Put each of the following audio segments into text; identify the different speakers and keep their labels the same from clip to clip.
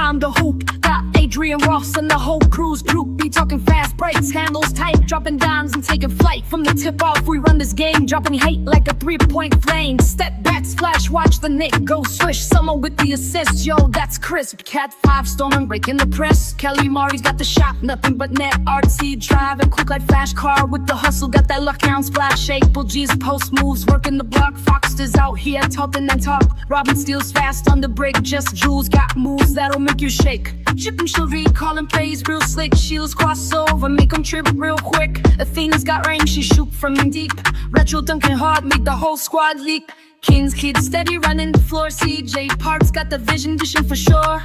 Speaker 1: time to hoop. Got Adrienne Ross and the whole crew's group. Be talking fast breaks, handles tight, dropping dimes and taking flight. From the tip off, we run this game, dropping hate like a 3-point flame. Step back, splash, watch the Nick go swish. Someone with the assist, yo, that's crisp. Cat 5 storming, breaking the press. Kelly Mari's got the shot, nothing but net. RT driving quick like flash car with the hustle. Got that luck hound splash, shake. Bull G's post moves, working the block. Foxter's out here talking and talk. Robin steals fast on the break. Just Jules got moves that'll make you shake. Chippin' Shelby, calling plays real slick. Shields cross over, make them trip real quick. Athena's got range, she shoot from deep. Retro dunking hard, make the whole squad leak. King's kid steady running the floor. CJ Park's got the vision, dishing for sure.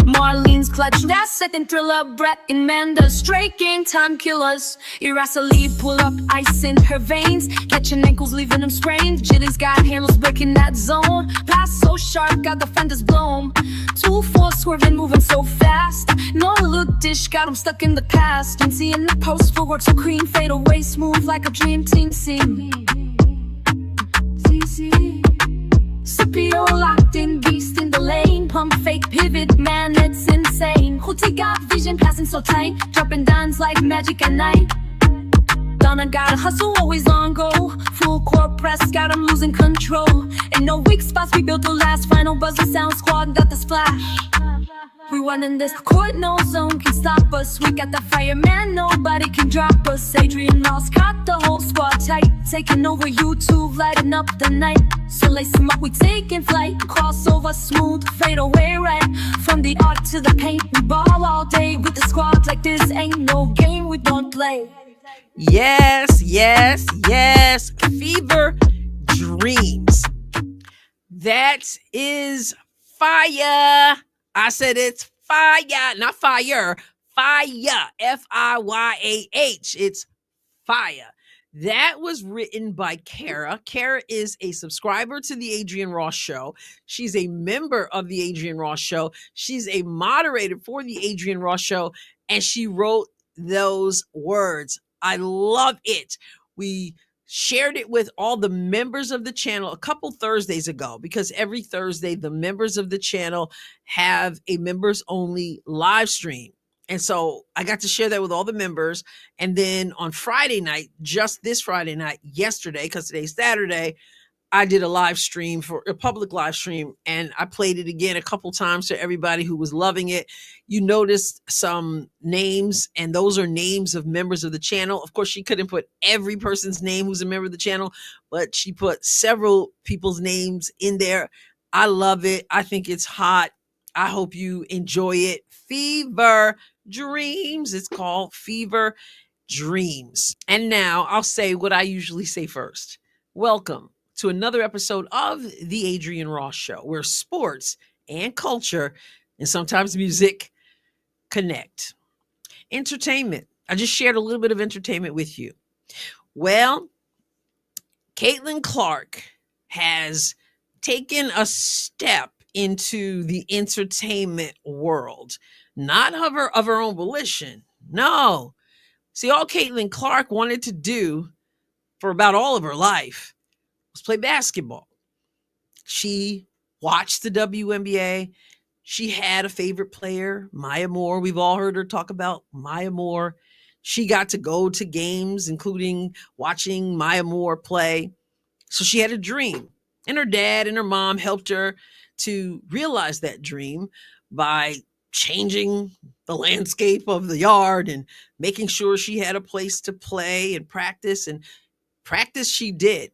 Speaker 1: Marlene's clutch, that second thriller. Brett and Manda, straight game time killers. Irasali pull up, ice in her veins. Catching ankles, leaving them sprained. Jitty's got handles breaking that zone. Pass so sharp, got defenders blown. 2-4 swerving, moving so fast. No look dish, got him stuck in the past. And seeing the post footwork so clean. Fade away, smooth like a dream team scene. Scipio locked in, beast in the lane. Pump fake pivot, man, it's insane. Hootie got vision, passing so tight. Dropping dimes like magic at night. Donna got a hustle, always on go. Full court press, got him losing control. And no weak spots, we built the last. Final buzzer sound squad, got the splash. We running this court, no zone can stop us. We got the fire, man, nobody can drop us. Adrienne Ross got the whole squad tight. Taking over YouTube, lighting up the night. So lace them up, we taking flight. Crossover smooth, fade away right. From the art to the paint, we ball all day. With the squad like this, ain't no game we don't play.
Speaker 2: Yes, yes, yes. Fever Dreams. That is fire. I said it's fire, not fire. Fire. F-I-Y-A-H. It's fire. That was written by Kara. Kara is a subscriber to the Adrienne Ross Show. She's a member of the Adrienne Ross Show. She's a moderator for the Adrienne Ross Show. And she wrote those words. I love it. We shared it with all the members of the channel a couple Thursdays ago, because every Thursday, the members of the channel have a members only live stream. And so I got to share that with all the members. And then on Friday night, just this Friday night, yesterday, because today's Saturday, I did a live stream, for a public live stream, and I played it again a couple times to everybody who was loving it. You noticed some names, and those are names of members of the channel. Of course, she couldn't put every person's name who's a member of the channel, but she put several people's names in there. I love it. I think it's hot. I hope you enjoy it. Fever Dreams. It's called Fever Dreams. And now I'll say what I usually say first. Welcome to another episode of the Adrienne Ross Show, where sports and culture, and sometimes music, connect. Entertainment. I just shared a little bit of entertainment with you. Well, Caitlyn Clark has taken a step into the entertainment world, not of her own volition. No. See, all Caitlyn Clark wanted to do for about all of her life was play basketball. She watched the WNBA. She had a favorite player, Maya Moore. We've all heard her talk about Maya Moore. She got to go to games, including watching Maya Moore play. So she had a dream. And her dad and her mom helped her to realize that dream by changing the landscape of the yard and making sure she had a place to play and practice. And practice she did,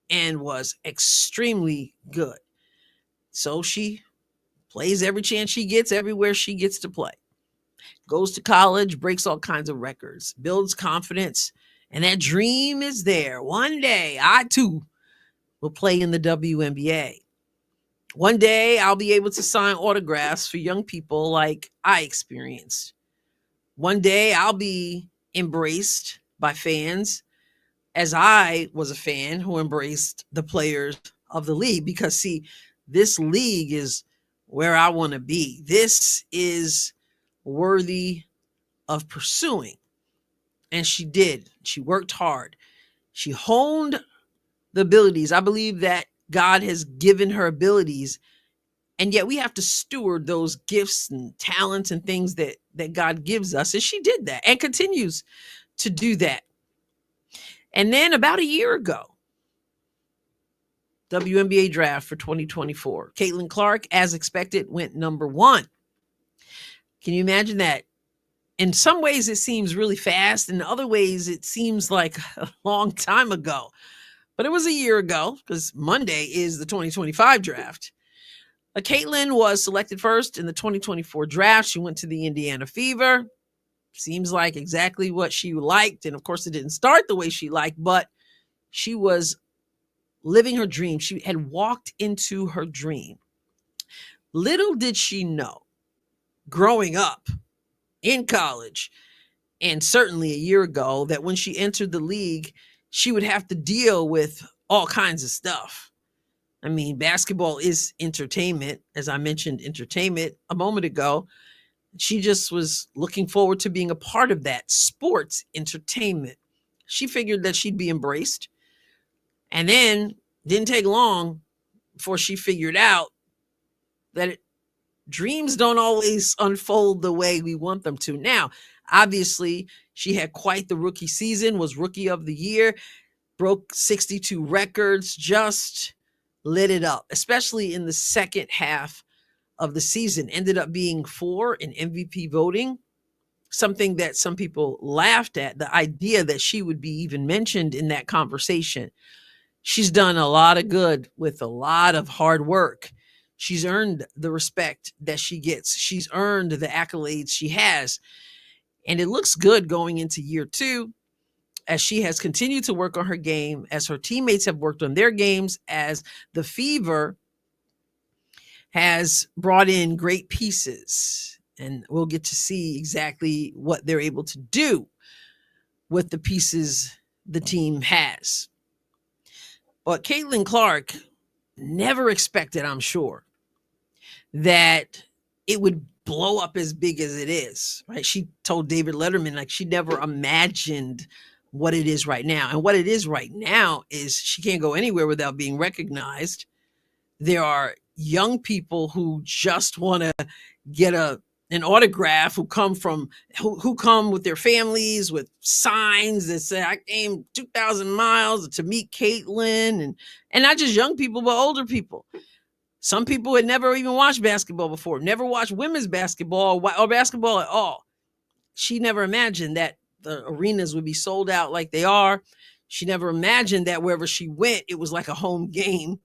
Speaker 2: and was extremely good. So she plays every chance she gets, everywhere she gets to play. Goes to college, breaks all kinds of records, builds confidence, and that dream is there. One day, I too will play in the WNBA. One day, I'll be able to sign autographs for young people like I experienced. One day, I'll be embraced by fans, as I was a fan who embraced the players of the league. Because, see, this league is where I want to be. This is worthy of pursuing. And she did. She worked hard. She honed the abilities. I believe that God has given her abilities And yet we have to steward those gifts and talents and things that God gives us. And she did that and continues to do that. And then about a year ago, WNBA draft for 2024, Caitlyn Clark, as expected, went number 1. Can you imagine that? In some ways, it seems really fast. In other ways, it seems like a long time ago. But it was a year ago because Monday is the 2025 draft. Caitlyn was selected first in the 2024 draft. She went to the Indiana Fever. Seems like exactly what she liked. And of course, it didn't start the way she liked, but she was living her dream. She had walked into her dream. Little did she know, growing up in college, and certainly a year ago, that when she entered the league, she would have to deal with all kinds of stuff. I mean, basketball is entertainment, as I mentioned entertainment a moment ago. She just was looking forward to being a part of that sports entertainment. She figured that she'd be embraced. And then didn't take long before she figured out that dreams don't always unfold the way we want them to. Now, obviously, she had quite the rookie season, was rookie of the year, broke 62 records, just lit it up, especially in the second half of the season. Ended up being 4 in MVP voting, something that some people laughed at, the idea that she would be even mentioned in that conversation. She's done a lot of good with a lot of hard work. She's earned the respect that she gets. She's earned the accolades she has. And it looks good going into year 2, as she has continued to work on her game, as her teammates have worked on their games, as the Fever has brought in great pieces. And we'll get to see exactly what they're able to do with the pieces the team has. But Caitlyn Clark never expected, I'm sure, that it would blow up as big as it is, right? She told David Letterman, like, she never imagined what it is right now. And what it is right now is she can't go anywhere without being recognized. There are young people who just want to get an autograph, who come with their families with signs that say, I came 2,000 miles to meet Caitlyn, and not just young people, but older people. Some people had never even watched basketball before, never watched women's basketball or basketball at all. She never imagined that the arenas would be sold out like they are. She never imagined that wherever she went, it was like a home game.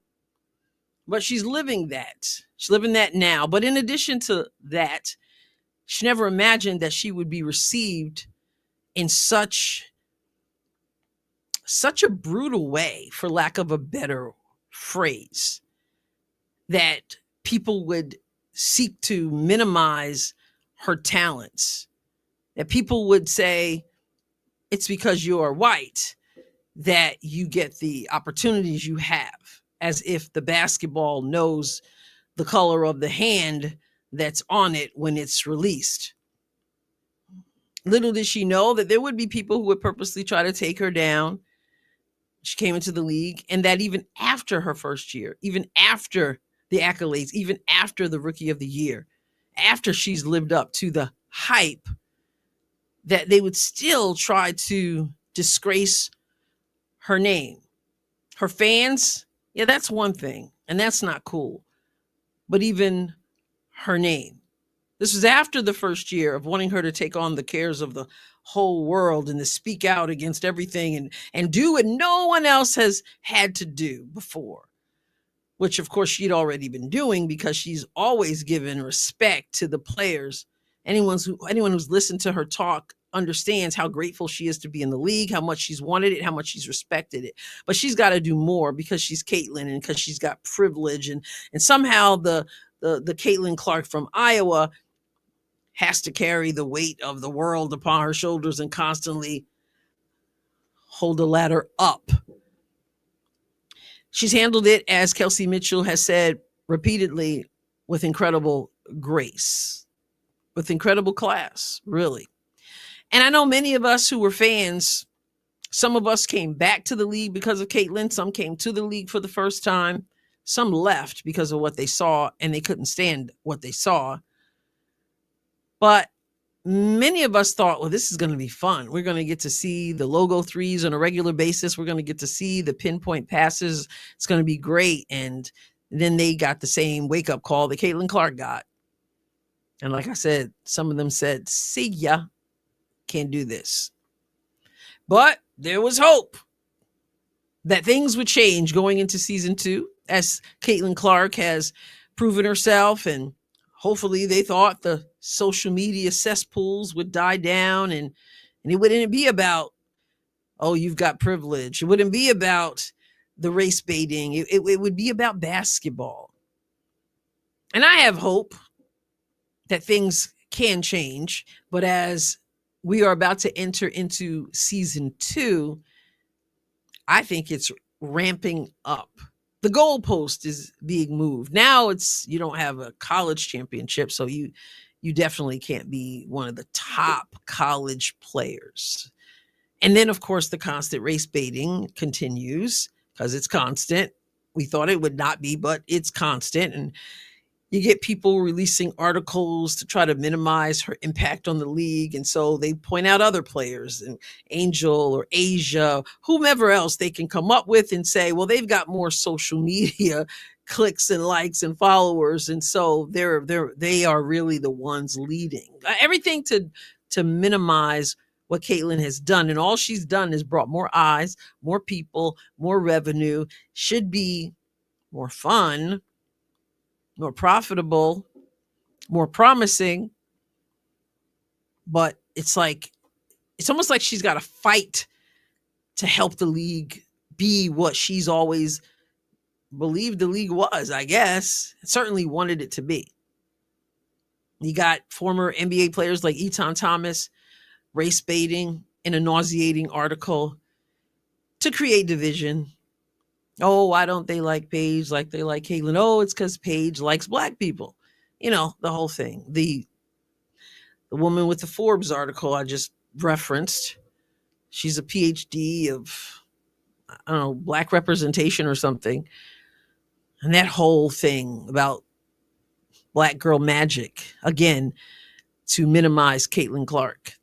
Speaker 2: But she's living that. She's living that now. But in addition to that, she never imagined that she would be received in such a brutal way, for lack of a better phrase, that people would seek to minimize her talents, that people would say it's because you're white that you get the opportunities you have, as if the basketball knows the color of the hand that's on it when it's released. Little did she know that there would be people who would purposely try to take her down. She came into the league, and that even after her first year, even after the accolades, even after the rookie of the year, after she's lived up to the hype, that they would still try to disgrace her name. Her fans, yeah, that's one thing, and that's not cool. But even her name. This was after the first year of wanting her to take on the cares of the whole world and to speak out against everything and do what no one else has had to do before, which of course she'd already been doing, because she's always given respect to the players. Anyone who's listened to her talk understands how grateful she is to be in the league, how much she's wanted it, how much she's respected it. But she's got to do more, because she's Caitlyn and because she's got privilege, and somehow the Caitlyn Clark from Iowa has to carry the weight of the world upon her shoulders and constantly hold the ladder up. She's handled it, as Kelsey Mitchell has said repeatedly, with incredible grace, with incredible class, really. And I know many of us who were fans, some of us came back to the league because of Caitlyn. Some came to the league for the first time. Some left because of what they saw and they couldn't stand what they saw. But many of us thought, well, this is going to be fun. We're going to get to see the logo threes on a regular basis. We're going to get to see the pinpoint passes. It's going to be great. And then they got the same wake up call that Caitlyn Clark got. And like I said, some of them said, see ya, can't do this. But there was hope that things would change going into season 2, as Caitlyn Clark has proven herself. And hopefully they thought the social media cesspools would die down, and it wouldn't be about, oh, you've got privilege. It wouldn't be about the race baiting. It would be about basketball. And I have hope that things can change. But as we are about to enter into season 2, I think it's ramping up. The goalpost is being moved. Now it's, you don't have a college championship, so you definitely can't be one of the top college players. And then, of course, the constant race baiting continues because it's constant. We thought it would not be, but it's constant. And you get people releasing articles to try to minimize her impact on the league. And so they point out other players, and Angel or Asia, whomever else they can come up with, and say, well, they've got more social media clicks and likes and followers. And so they are really the ones leading. Everything to minimize what Caitlyn has done. And all she's done is brought more eyes, more people, more revenue, should be more fun, more profitable, more promising. But it's almost like she's got to fight to help the league be what she's always believed the league was, I guess. Certainly wanted it to be. You got former NBA players like Etan Thomas race baiting in a nauseating article to create division. Oh, why don't they like Paige like they like Caitlyn? Oh, it's because Paige likes black people. You know, the whole thing. The woman with the Forbes article I just referenced, she's a PhD of, I don't know, black representation or something. And that whole thing about black girl magic, again, to minimize Caitlyn Clark.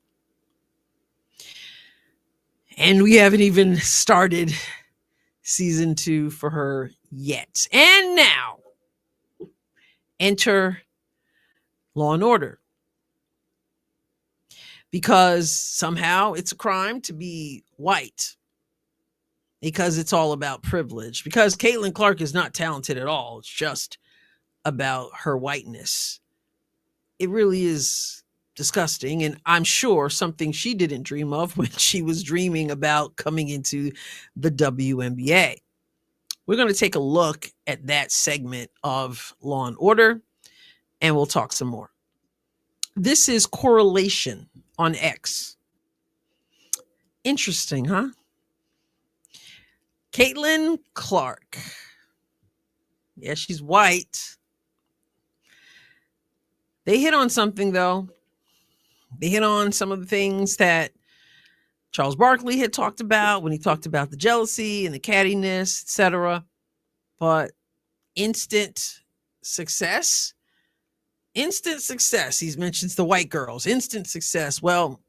Speaker 2: And we haven't even started season 2 for her yet. And now, enter Law and Order. Because somehow it's a crime to be white. Because it's all about privilege. Because Caitlyn Clark is not talented at all. It's just about her whiteness. It really is disgusting. And I'm sure something she didn't dream of when she was dreaming about coming into the WNBA. We're going to take a look at that segment of Law and Order, and we'll talk some more. This is Correlation on X. Interesting, huh? Caitlyn Clark. Yeah, she's white. They hit on something, though. They hit on some of the things that Charles Barkley had talked about when he talked about the jealousy and the cattiness, etc. But instant success. He mentions the white girls. Instant success. Well,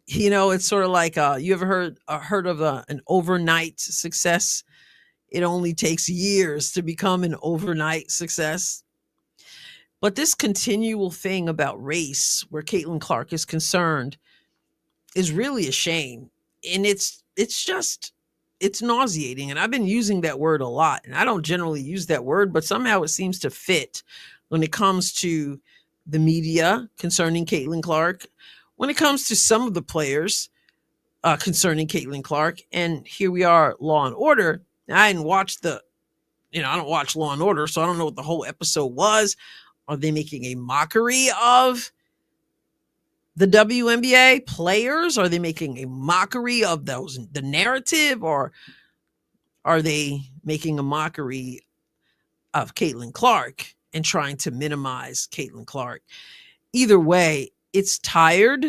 Speaker 2: you know, it's sort of like you ever heard of an overnight success? It only takes years to become an overnight success. But this continual thing about race, where Caitlyn Clark is concerned, is really a shame. And it's nauseating. And I've been using that word a lot. And I don't generally use that word, but somehow it seems to fit when it comes to the media concerning Caitlyn Clark, when it comes to some of the players concerning Caitlyn Clark. And here we are, Law and Order. Now, I didn't watch I don't watch Law and Order, so I don't know what the whole episode was. Are they making a mockery of the WNBA players? Are they making a mockery of the narrative? Or are they making a mockery of Caitlyn Clark and trying to minimize Caitlyn Clark? Either way, it's tired.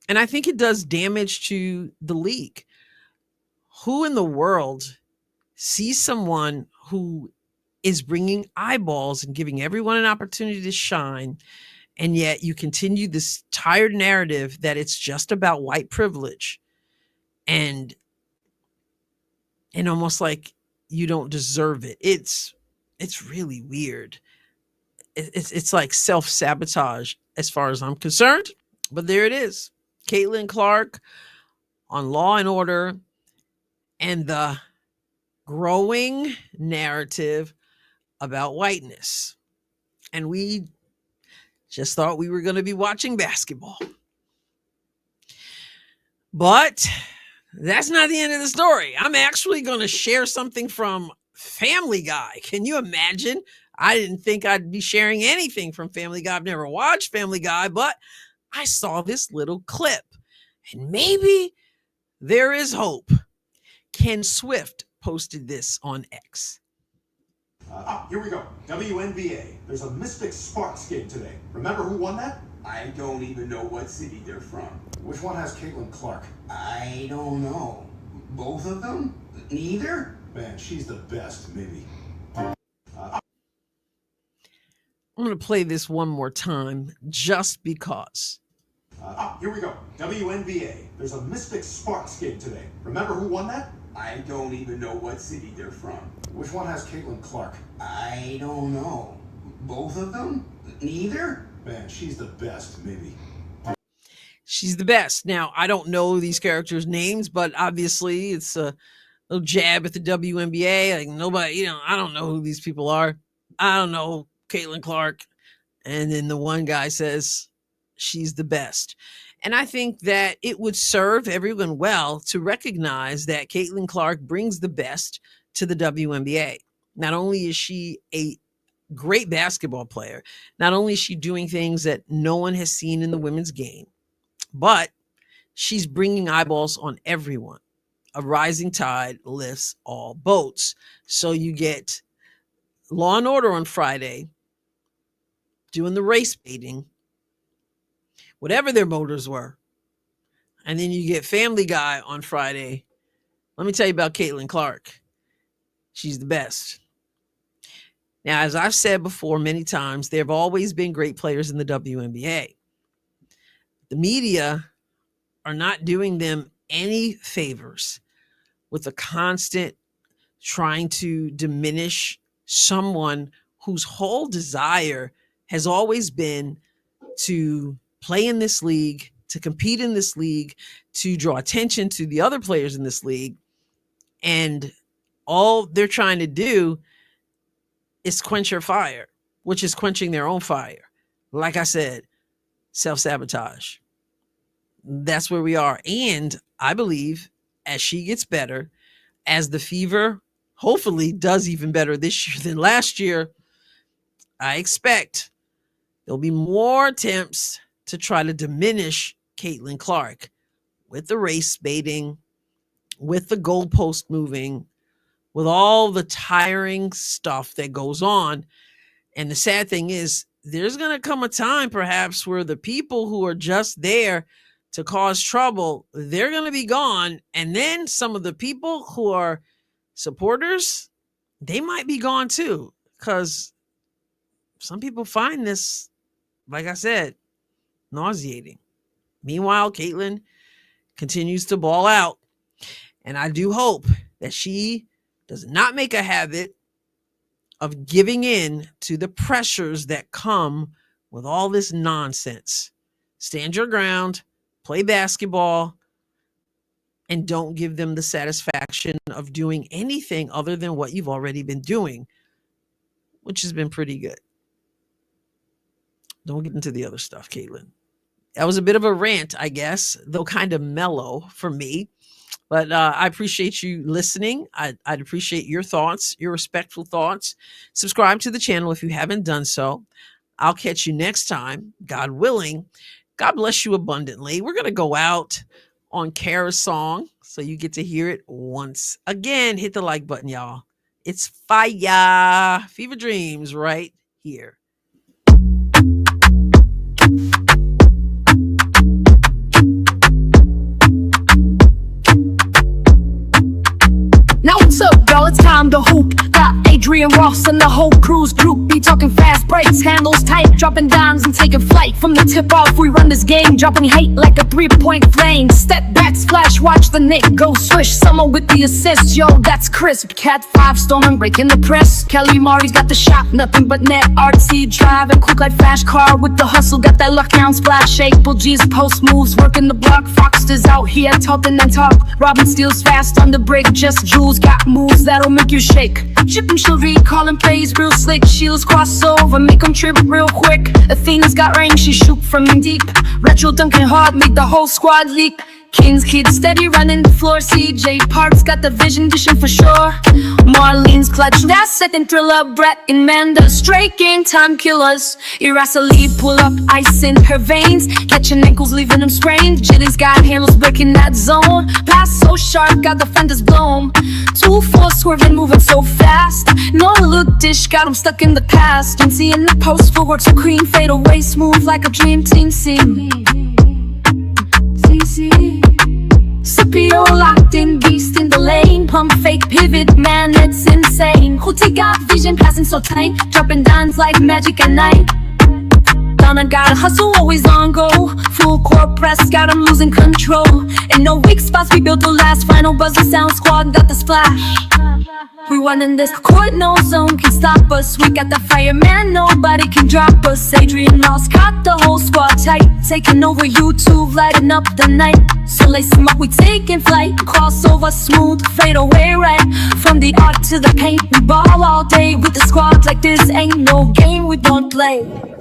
Speaker 2: And I think it does damage to the league. Who in the world sees someone who is bringing eyeballs and giving everyone an opportunity to shine. And yet you continue this tired narrative that it's just about white privilege and almost like you don't deserve it. It's really weird. It's like self-sabotage as far as I'm concerned. But there it is. Caitlyn Clark on Law and Order and the growing narrative about whiteness. And we just thought we were going to be watching basketball. But that's not the end of the story. I'm actually going to share something from Family Guy. Can you imagine? I didn't think I'd be sharing anything from Family Guy. I've never watched Family Guy, but I saw this little clip. And maybe there is hope. Ken Swift posted this on X.
Speaker 3: Here we go. WNBA. There's a Mystic Sparks game today. Remember who won that?
Speaker 4: I don't even know what city they're from.
Speaker 3: Which one has Caitlyn Clark?
Speaker 4: I don't know. Both of them? Neither?
Speaker 3: Man, she's the best, maybe.
Speaker 2: I'm going to play this one more time just because.
Speaker 3: Here we go. WNBA. There's a Mystic Sparks game today. Remember who won that?
Speaker 4: I don't even know what city they're from.
Speaker 3: Which one has Caitlyn Clark?
Speaker 4: I don't know. Both of them? Neither?
Speaker 3: Man, she's the best, maybe.
Speaker 2: She's the best. Now, I don't know these characters' names, but obviously it's a little jab at the WNBA. Like nobody, I don't know who these people are. I don't know Caitlyn Clark. And then the one guy says she's the best. And I think that it would serve everyone well to recognize that Caitlyn Clark brings the best to the WNBA. Not only is she a great basketball player, not only is she doing things that no one has seen in the women's game, but she's bringing eyeballs on everyone. A rising tide lifts all boats. So you get Law and Order on Friday, doing the race baiting, whatever their motives were. And then you get Family Guy on Friday. Let me tell you about Caitlyn Clark. She's the best. Now, as I've said before many times, there have always been great players in the WNBA. The media are not doing them any favors with the constant trying to diminish someone whose whole desire has always been to play in this league, to compete in this league, to draw attention to the other players in this league. And all they're trying to do is quench your fire, which is quenching their own fire. Like I said, self-sabotage. That's where we are. And I believe as she gets better, as the Fever hopefully does even better this year than last year, I expect there'll be more attempts to try to diminish Caitlyn Clark with the race baiting, with the goalpost moving, with all the tiring stuff that goes on. And the sad thing is, there's going to come a time perhaps where the people who are just there to cause trouble, they're going to be gone. And then some of the people who are supporters, they might be gone too, because some people find this, like I said, nauseating. Meanwhile, Caitlyn continues to ball out. And I do hope that she does not make a habit of giving in to the pressures that come with all this nonsense. Stand your ground, play basketball, and don't give them the satisfaction of doing anything other than what you've already been doing, which has been pretty good. Don't get into the other stuff, Caitlyn. That was a bit of a rant, I guess, though kind of mellow for me. But I appreciate you listening. I'd appreciate your thoughts, your respectful thoughts. Subscribe to the channel if you haven't done so. I'll catch you next time, God willing. God bless you abundantly. We're going to go out on Kara's song, so you get to hear it once again. Hit the like button, y'all. It's fire. Fever Dreams right here.
Speaker 1: Now what's up, y'all? It's time to hoop. Got Adrienne Ross and the whole cruise group be talking fast breaks, handles tight, dropping dimes and taking flight. From the tip off, we run this game, dropping hate like a 3-point flame. Step back, splash, watch the Nick go swish. Someone with the assist, yo, that's crisp. Cat 5 stolen, breaking the press. Kelly Mari's got the shot, nothing but net. RT driving quick like flash car with the hustle, got that lockdown splash. Shake, Bull G's post moves, working the block. Foxter's out here, talking and talk. Robin steals fast on the break, just Jules got moves that'll make you shake. Chippin' Chilry, calling plays real slick. Shields cross over, make them trip real quick. Athena's got range, she shoot from deep. Retro dunking hard, make the whole squad leak. King's kid steady running the floor. CJ Park's got the vision, dishing for sure. Marlene's clutch, that second thriller. Brett and Manda, straight game time killers. Irasali pull up, ice in her veins, catching ankles, leaving them sprained. Jilly's got handles breaking that zone. Pass so sharp, got defenders blown. 2-4 swerving, moving so fast. No look dish, got him stuck in the past. Jincy in the post, footwork so clean, fade away smooth like a dream team scene. Scipio locked in, beast in the lane. Pump fake pivot, man, it's insane. Hootie got vision, passing so tight, dropping dimes like magic at night. Donna got a hustle, always on go. Full court press, got him losing control. And no weak spots, we built the last final buzzer. Sound squad got the splash. We running this court, no zone can stop us. We got the fire, man, nobody can drop us. Adrienne Ross got the whole squad tight, taking over YouTube, lighting up the night. So lace them up, we taking flight. Crossover smooth, fade away right. From the art to the paint, we ball all day with the squad like this ain't no game we don't play.